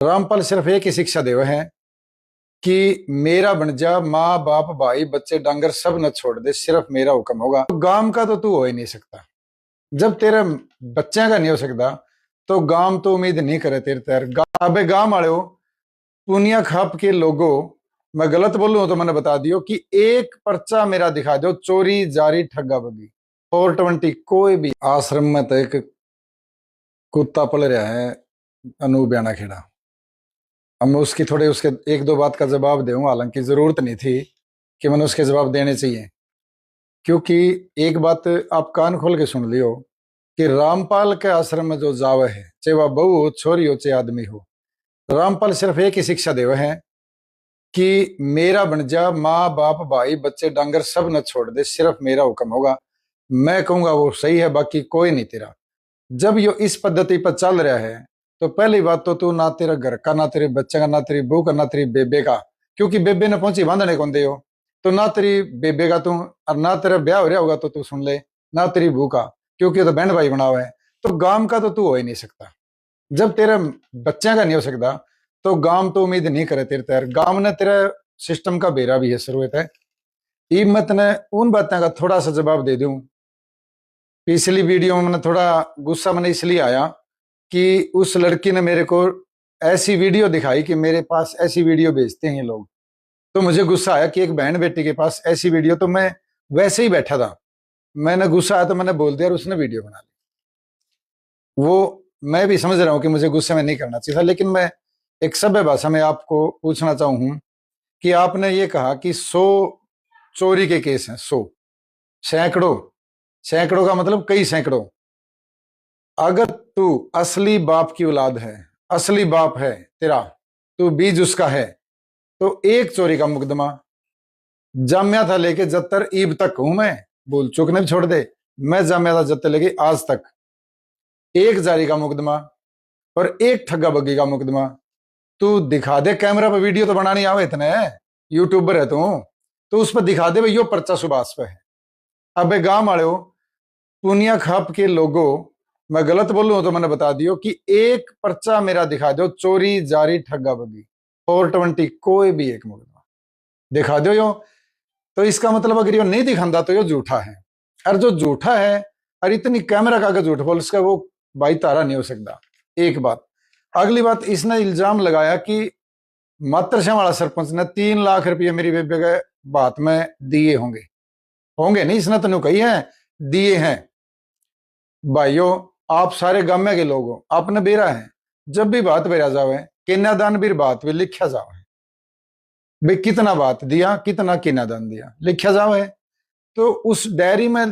रामपाल सिर्फ एक ही शिक्षा देवे है कि मेरा बन जा, माँ बाप भाई बच्चे डांगर सब न छोड़ दे, सिर्फ मेरा हुक्म होगा। तो गांव का तो तू हो ही नहीं सकता। जब तेरे बच्चे का नहीं हो सकता तो गांव तो उम्मीद नहीं करे तेरे तैर। अबे गांव वाले हो, पुनिया खाप के लोगों, मैं गलत बोलूं तो मैंने बता दियो कि एक पर्चा मेरा दिखा दो, चोरी जारी ठग्गा बगी 420 कोई भी आश्रम में तो एक कुत्ता पल रहा है अनूप ब्याना खेड़ा। अब मैं उसकी थोड़े उसके एक दो बात का जवाब दूंगा, हालांकि जरूरत नहीं थी कि मैंने उसके जवाब देने चाहिए, क्योंकि एक बात आप कान खोल के सुन लियो कि रामपाल के आश्रम में जो जावे है, चाहे वह बहू हो, छोरी हो, चाहे आदमी हो, रामपाल सिर्फ एक ही शिक्षा देवे है कि मेरा बन जा, माँ बाप भाई बच्चे डांगर सब न छोड़ दे, सिर्फ मेरा हुक्म होगा। मैं कहूंगा वो सही है, बाकी कोई नहीं तेरा। जब यो इस पद्धति पर चल रहा है तो पहली बात तो तू ना तेरा घर का, ना तेरे बच्चे का, ना तेरी बहू का, ना तेरी बेबे का, क्योंकि बेबे ने पहुंची बांधने कौन दे हो, तो ना तेरी बेबे का तू, और ना तेरा ब्याह हो रहा होगा तो तू सुन ले, ना तेरी बहू का, क्योंकि तो बहन भाई बना हुआ है। तो गांव का तो तू हो ही नहीं सकता। जब तेरे बच्चे का नहीं हो सकता तो गांव तो उम्मीद नहीं करे तेरे तैर। गांव ने तेरा सिस्टम का बेरा भी है शुरुआत है। ईमत ने उन बातों का थोड़ा सा जवाब दे दूं। पिछली वीडियो में मैंने थोड़ा गुस्सा मैंने इसलिए आया कि उस लड़की ने मेरे को ऐसी वीडियो दिखाई कि मेरे पास ऐसी वीडियो भेजते हैं लोग, तो मुझे गुस्सा आया कि एक बहन बेटी के पास ऐसी वीडियो। तो मैं वैसे ही बैठा था, मैंने गुस्सा आया तो मैंने बोल दिया और उसने वीडियो बना ली। वो मैं भी समझ रहा हूं कि मुझे गुस्से में नहीं करना चाहिए था, लेकिन मैं एक सभ्य भाषा में आपको पूछना चाहूँ कि आपने ये कहा कि 100 चोरी के केस हैं, 100 सैकड़ों, सैकड़ों का मतलब कई सैकड़ों। अगर तू असली बाप की औलाद है, असली बाप है तेरा, तू बीज उसका है, तो एक चोरी का मुकदमा जामिया था लेके जब तक ईब तक हूं मैं, भूल चूक ने भी छोड़ दे, मैं जामिया था जब तक लेके आज तक, एक जारी का मुकदमा और एक ठग्गा बग्गी का मुकदमा। तू दिखा दे, कैमरा पर वीडियो तो बनानी आवे, इतने यूट्यूबर है तू, तो उस पर दिखा दे भाई यो पर्चा सुभाष पे है। अबे गांव वाले हो, पुनिया खाप के लोगों, मैं गलत बोलूं तो मैंने बता दियो कि एक पर्चा मेरा दिखा दो, चोरी जारी ठग्गा बगी 420 कोई भी एक मुकदमा दिखा दो यो। तो इसका मतलब अगर यो नहीं दिखाता तो यो झूठा है, और जो झूठा है और इतनी कैमरा का अगर झूठ बोल उसका वो भाई तारा नहीं हो सकता। एक बात। अगली बात, इसने इल्जाम लगाया कि मातरशाह वाला सरपंच ने 3 लाख रुपये मेरी बेबे के बात में दिए होंगे। होंगे नहीं, इसने तो कही है दिए हैं। भाइयों, आप सारे गामे के लोग हो, आपने बेरा है, जब भी बात बेरा जावे कन्यादान भी बात भी लिखा जावे भाई, कितना बात दिया, कितना कन्यादान दिया लिखा जावे। तो उस डायरी में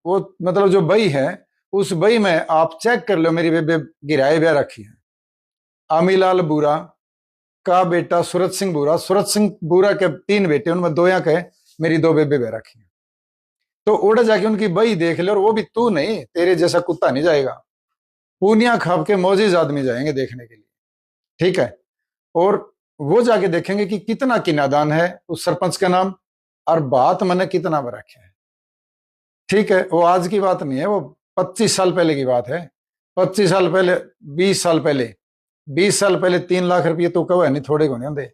वो मतलब जो बही है, उस बही में आप चेक कर लो, मेरी बेबे गिराए ब्याह रखी है। आमीलाल बूरा का बेटा सूरत सिंह बूरा, सूरत सिंह बूरा के 3 बेटे, उनमें 2 यहाँ के मेरी 2 बेबे ब्याह रखी है। तो उड़ जाके उनकी बही देख ले, और वो भी तू नहीं, तेरे जैसा कुत्ता नहीं जाएगा, पूनिया खाप के मौजिज आदमी जाएंगे देखने के लिए, ठीक है। और वो जाके देखेंगे कि कितना किनादान है उस सरपंच का नाम, और बात मैंने कितना रखा है, ठीक है। वो आज की बात नहीं है, वो 25 साल पहले की बात है। 25 साल पहले, 20 साल पहले, 20 साल पहले 3 लाख रुपये तो कहो नहीं, थोड़े को नहीं होंगे।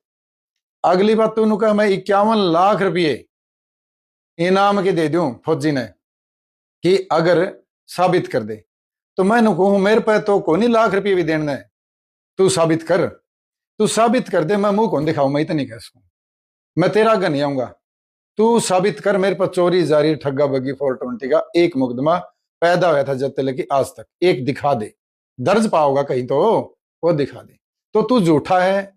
अगली बात तू कहा मैं 51 लाख रुपये इनाम के दे दूं फौजी ने कि अगर साबित कर दे, तो मैं कहूं मेरे पे तो कोई लाख रुपये भी देने, तू साबित कर, तू साबित कर दे, मैं मुंह कौन दिखाऊं, मैं इतनी कह सकूं, मैं तेरा आगे नहीं आऊंगा। तू साबित कर मेरे पर चोरी जारी ठग्गा बग्गी 420 का एक मुकदमा पैदा हुआ था जब तक आज तक, एक दिखा दे, दर्ज पाओगा कहीं तो वो दिखा दे। तो तू झूठा है।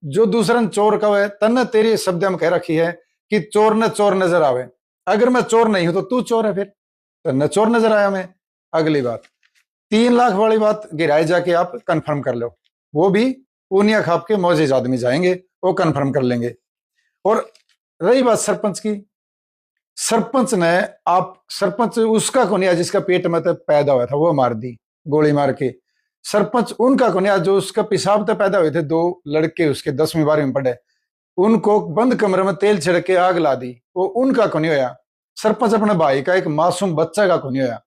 जो दूसरा चोर का है, तन्ने तेरी शब्द में कह रखी है कि चोर ने चोर नजर आवे। अगर मैं चोर नहीं हूं तो तू चोर है, फिर तन्ने चोर नजर आया मैं। अगली बात, 3 लाख वाली बात गिराए जाके आप कंफर्म कर लो, वो भी पूनिया खाप के मौजिज आदमी जाएंगे, वो कंफर्म कर लेंगे। और रही बात सरपंच की, सरपंच ने, आप सरपंच उसका कोनिया जिसका पेट में तो पैदा हुआ था, वो मार दी गोली मार के। सरपंच उनका कोनिया जो उसका पेशाब तो पैदा हुए थे 2 लड़के उसके 10वीं 12वीं में पढ़े, उनको बंद कमरे में तेल छिड़क के आग ला दी, वो उनका कोनी होया। सरपंच अपने भाई का एक मासूम बच्चा का कोनी होया।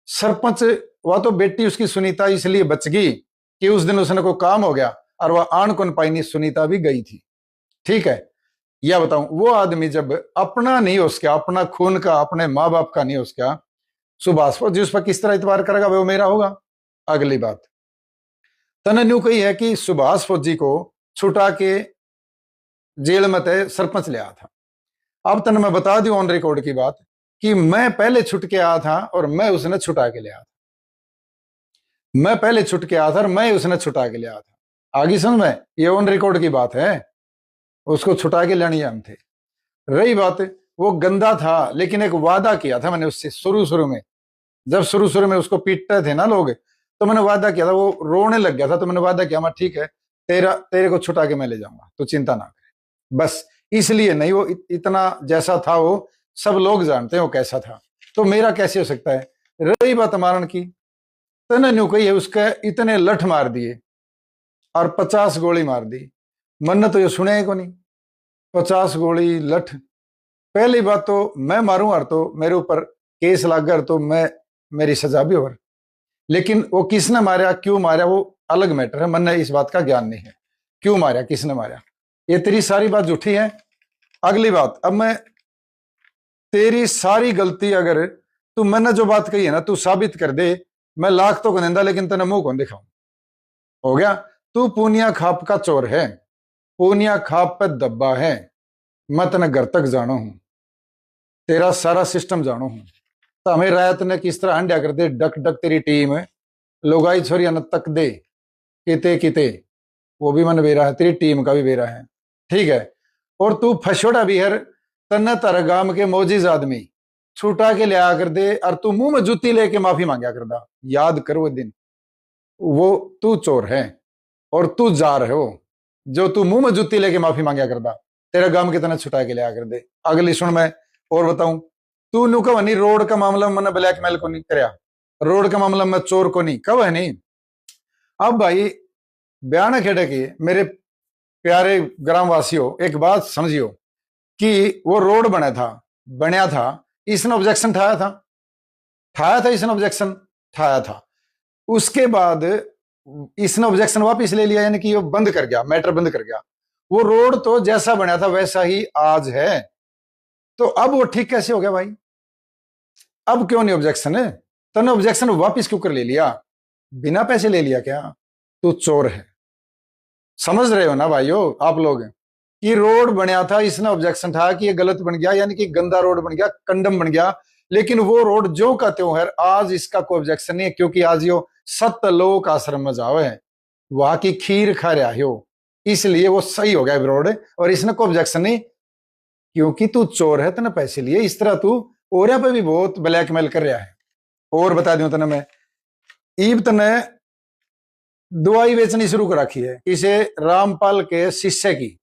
सरपंच वह तो बेटी उसकी सुनीता इसलिए बच गई कि उस दिन उसने कोई काम हो गया, और वह आन कौन पाई सुनीता भी गई थी। ठीक है, यह बताऊं, वो आदमी जब अपना नहीं हो सका, अपना खून का, अपने माँ बाप का नहीं हो सका, सुभाष फौजी उस पर किस तरह इतबार करेगा, वो मेरा होगा। अगली बात तने न्यू कही है कि सुभाष फौजी को छुटा के जेल में तय सरपंच ले आया था। अब तने मैं बता दूं ऑन रिकॉर्ड की बात कि मैं पहले छुट के आया था और मैं उसने छुटा के ले आया था। मैं पहले छुट के आया था और मैं उसने छुटा के ले आया था। आगे समझ में, ये ऑन रिकॉर्ड की बात है, उसको छुटा के लेनी हम थे। रही बात, वो गंदा था लेकिन एक वादा किया था मैंने उससे शुरू शुरू में, जब शुरू शुरू में उसको पीटते थे ना लोग, तो मैंने वादा किया था, वो रोने लग गया था, तो मैंने वादा किया मैं ठीक है तेरे को छुटा के मैं ले जाऊंगा, तो चिंता ना करे। बस इसलिए नहीं, वो इतना जैसा था वो सब लोग जानते हैं वो कैसा था, तो मेरा कैसे हो सकता है। रही बात मारण की, तने न्यू कही है उसके इतने लठ मार दिए और 50 गोली मार दी। मन ने तो ये सुने को नहीं, 50 गोली लठ। पहली बात तो मैं मारूं और तो मेरे ऊपर केस लग गया तो मैं मेरी सजा भी हो, लेकिन वो किसने मारा क्यों मारा वो अलग मैटर है, मन ने इस बात का ज्ञान नहीं है क्यों मारा किसने मारा, ये तेरी सारी बात झूठी है। अगली बात, अब मैं तेरी सारी गलती अगर तू मैंने जो बात कही है ना तू साबित कर दे, मैं लाख तो निंदा लेकिन तेने मुंह कौन दिखाऊं। हो गया, तू पूनिया खाप का चोर है, पूनिया खाप पे दब्बा है, मैं तेने घर तक जानो हूं, तेरा सारा सिस्टम जानो हूं। तो हमें रायत ने किस तरह हंडिया कर दे, डक डक तेरी टीम लोगाई छोरिया न तक दे किते किते, वो भी मन बेरा है, तेरी टीम का भी बेरा है। ठीक है, और तू फसोड़ा भी है, तन्ना तारा गांव के मोजिज आदमी छुटा के लिया कर दे और तू मुंह में जूती लेके माफी मांगा कर दा। याद कर वो दिन, वो तू चोर है और तू जार है वो, जो तू मुंह में जूती लेके माफी मांगा कर दा, तेरा गांव के तना छुटा के लिया कर दे। अगली सुन मैं और बताऊं, तू नु कब नहीं रोड का मामला में मैंने ब्लैकमेल को नहीं कराया, रोड का मामला में चोर को नहीं कब है नहीं। अब भाई बयान खेड़े के मेरे प्यारे ग्रामवासियों एक बात समझियो कि वो रोड बनया था, इसने ऑब्जेक्शन ठाया था इसने ऑब्जेक्शन ठाया था, उसके बाद इसने ऑब्जेक्शन वापस ले लिया, यानी कि वो बंद कर गया, मैटर बंद कर गया। वो रोड तो जैसा बना था वैसा ही आज है, तो अब वो ठीक कैसे हो गया भाई, अब क्यों नहीं ऑब्जेक्शन है, तूने ऑब्जेक्शन वापस क्यों कर ले लिया, बिना पैसे ले लिया क्या, तू चोर है। समझ रहे हो ना भाइयों आप लोग, कि रोड बनया था इसने ऑब्जेक्शन था कि ये गलत बन गया, यानी कि गंदा रोड बन गया, कंडम बन गया, लेकिन वो रोड जो का त्यों है आज इसका कोई ऑब्जेक्शन नहीं है, क्योंकि आज यो सतलोक आश्रम में जाओ है, वहां की खीर खा रहा हो, इसलिए वो सही हो गया रोड, और इसने कोई ऑब्जेक्शन नहीं, क्योंकि तू चोर है, तने पैसे लिए, इस तरह तू और पे भी बहुत ब्लैकमेल कर रहा है। और बता दूं तने मैं, ईब तने दवाई बेचनी शुरू कर रखी है इसे रामपाल के शिष्य की,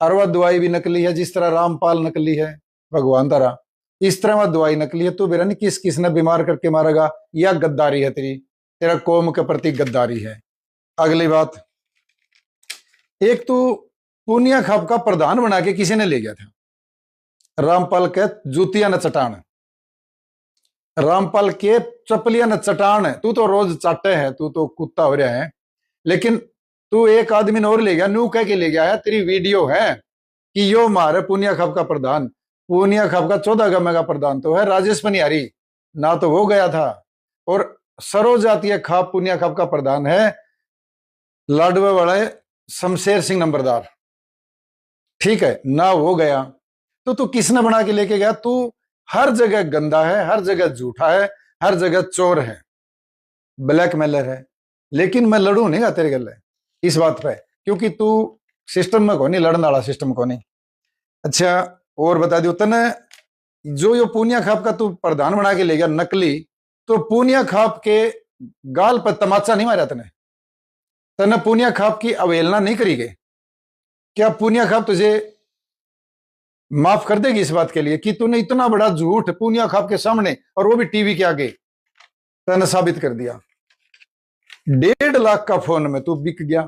और वह दवाई भी नकली है, जिस तरह रामपाल नकली है भगवान तारा, इस तरह वह दवाई नकली है। तू बेरा नहीं किस किसने बीमार करके मारेगा, या गद्दारी है तेरी, तेरा कौम के प्रति गद्दारी है। अगली बात, एक तू पूनिया खाप का प्रधान बना के किसी ने ले गया था, रामपाल के जूतिया न चटान, रामपाल के चपलिया न चटान, तू तो रोज चाटे है, तू तो कुत्ता हो रहा है, लेकिन तू एक आदमी ने और ले गया, नू कह के ले गया है, तेरी वीडियो है कि यो मारे पूनिया खाप का प्रधान, पूनिया खाप का 14 गमे का प्रधान तो है राजेश पनियारी ना, तो वो गया था, और सरो जातीय खाप पूनिया खाप का प्रधान है लाडवे वाले शमशेर सिंह नंबरदार, ठीक है ना, वो गया, तो तू किसने बना के लेके गया, तू हर जगह गंदा है, हर जगह झूठा है, हर जगह चोर है, ब्लैकमेलर है, लेकिन मैं लड़ू नहीं गा तेरे गल इस बात पे, क्योंकि तू सिस्टम में को नहीं, लड़ने वाला सिस्टम को नहीं। अच्छा और बता दियो तने, जो यो पूनिया खाप का तू प्रधान बना के ले गया नकली, तो पूनिया खाप के गाल पर तमाचा नहीं मारा तने, तने पूनिया खाप की अवहेलना नहीं करी गई, क्या पूनिया खाप तुझे माफ कर देगी इस बात के लिए कि तूने इतना बड़ा झूठ पूनिया खाप के सामने और वो भी टीवी के आगे तने साबित कर दिया। 1.5 लाख का फोन में तू बिक गया,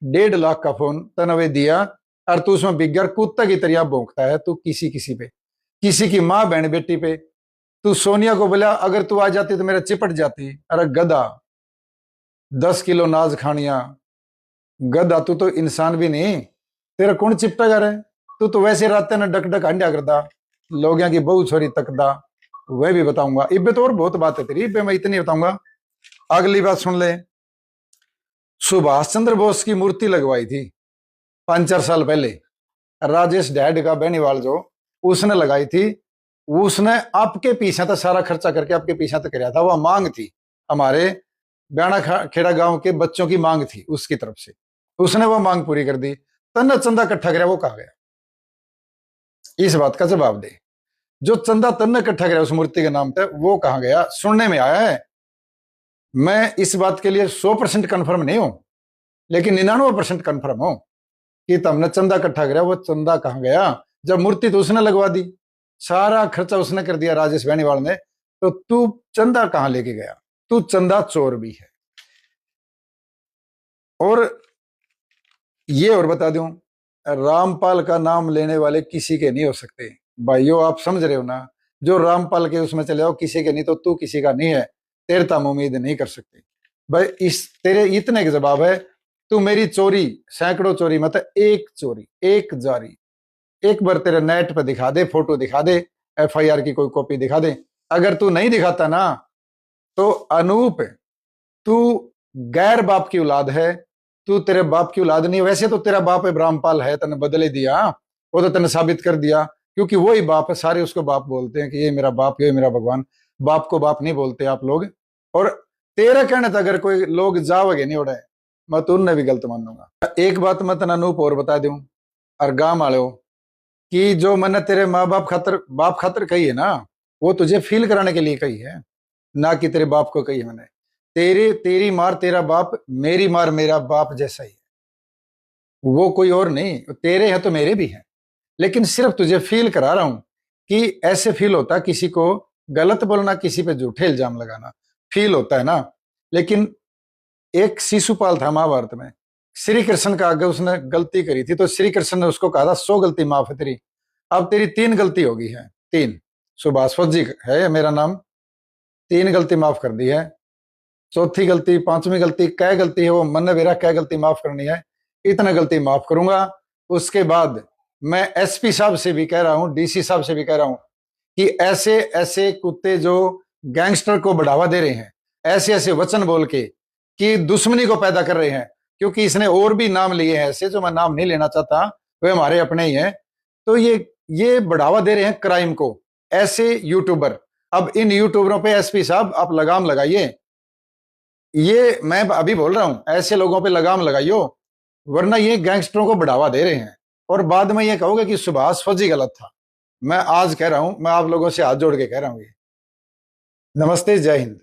1.5 लाख का फोन तने वे दिया और तू उसमें बिक गया, कुत्ता की तरह भौंकता है तू किसी किसी पे, किसी की मां बहन बेटी पे। तू सोनिया को बोला अगर तू आ जाती तो मेरा चिपट जाती, अरे गधा 10 किलो नाज खानिया गधा तू तो इंसान भी नहीं, तेरा कौन चिपटा कर है? तू तो वैसे रात ने डक डक हंडिया करदा, लोग यहाँ की बहू छोरी तकदा। वह भी बताऊंगा इब्बे, तो और बहुत बात है तेरी, इब्बे मैं इतनी बताऊंगा। अगली बात सुन ले। सुभाष चंद्र बोस की मूर्ति लगवाई थी 5-4 साल पहले, राजेश डैड का बेनीवाल जो, उसने लगाई थी। उसने आपके पीछे तक सारा खर्चा करके आपके पीछे तक कराया था। वह मांग थी हमारे ब्याणा खेड़ा गांव के बच्चों की, मांग थी उसकी तरफ से, उसने वो मांग पूरी कर दी। तन्ना चंदा इकट्ठा कराया, वो कहा गया? इस बात का जवाब दे। जो चंदा तन्ना इकट्ठा कराया उस मूर्ति के नाम पे, वो कहा गया? सुनने में आया है, मैं इस बात के लिए 100% कन्फर्म नहीं हूं, लेकिन 99% कन्फर्म हूं कि तुमने चंदा इकट्ठा कराया। वो चंदा कहां गया? जब मूर्ति तो उसने लगवा दी, सारा खर्चा उसने कर दिया राजेश बेनीवाल ने, तो तू चंदा कहां लेके गया? तू चंदा चोर भी है। और ये और बता दूं, रामपाल का नाम लेने वाले किसी के नहीं हो सकते भाइयों, आप समझ रहे हो ना? जो रामपाल के उसमें चले जाओ किसी के नहीं, तो तू किसी का नहीं है, तेरे तम उम्मीद नहीं कर सकते भाई। इस तेरे इतने के जवाब है, तू मेरी चोरी, सैकड़ों चोरी मतलब एक चोरी, एक जारी, एक बार तेरे नेट पे दिखा दे, फोटो दिखा दे, FIR की कोई कॉपी दिखा दे। अगर तू नहीं दिखाता ना, तो अनूप, तू गैर बाप की औलाद है, तू तेरे बाप की औलाद नहीं। वैसे तो तेरा बाप इब्राहिमपाल है, तने बदले दिया, वो तो तने साबित कर दिया, क्योंकि वही बाप है, सारे उसको बाप बोलते हैं कि ये मेरा बाप, ये मेरा भगवान। बाप को बाप नहीं बोलते आप लोग। और तेरा कहने तक अगर कोई लोग जाओगे नहीं उड़े, मैं तो उनने भी गलत मानूंगा। एक बात मैं तना अनूप और बता दूं, और गांव वालों, कि जो मैंने तेरे माँ बाप खातर कही है ना, वो तुझे फील कराने के लिए कही है, ना कि तेरे बाप को कही है मैंने। तेरी मार तेरा बाप, मेरी मार मेरा बाप जैसा ही है, वो कोई और नहीं। तेरे हैं तो मेरे भी हैं, लेकिन सिर्फ तुझे फील करा रहा हूं कि ऐसे फील होता, किसी को गलत बोलना, किसी पे झूठे इल्जाम लगाना फील होता है ना। लेकिन एक शिशुपाल था महाभारत में, श्री कृष्ण का आगे उसने गलती करी थी, तो श्री कृष्ण ने उसको कहा था 100 गलती माफ है तेरी, अब तेरी 3 गलती होगी है, 3। सुभाष फौजी है मेरा नाम, 3 गलती माफ कर दी है, चौथी गलती, 5वीं गलती, क्या गलती है वो मन मेरा, क्या गलती माफ करनी है, इतना गलती माफ करूंगा। उसके बाद मैं SP साहब से भी कह रहा हूं, DC साहब से भी कह रहा हूं कि ऐसे ऐसे कुत्ते जो गैंगस्टर को बढ़ावा दे रहे हैं, ऐसे ऐसे वचन बोल के कि दुश्मनी को पैदा कर रहे हैं, क्योंकि इसने और भी नाम लिए हैं ऐसे, जो मैं नाम नहीं लेना चाहता, वे हमारे अपने ही हैं। तो ये बढ़ावा दे रहे हैं क्राइम को, ऐसे यूट्यूबर। अब इन यूट्यूबरों पे SP साहब आप लगाम लगाइए, ये मैं अभी बोल रहा हूं, ऐसे लोगों पे लगाम लगाइयो, वरना ये गैंगस्टरों को बढ़ावा दे रहे हैं। और बाद में ये कहोगे कि सुभाष फौजी गलत था। मैं आज कह रहा हूं, मैं आप लोगों से हाथ जोड़ के कह रहा हूं ये। नमस्ते, जय हिंद।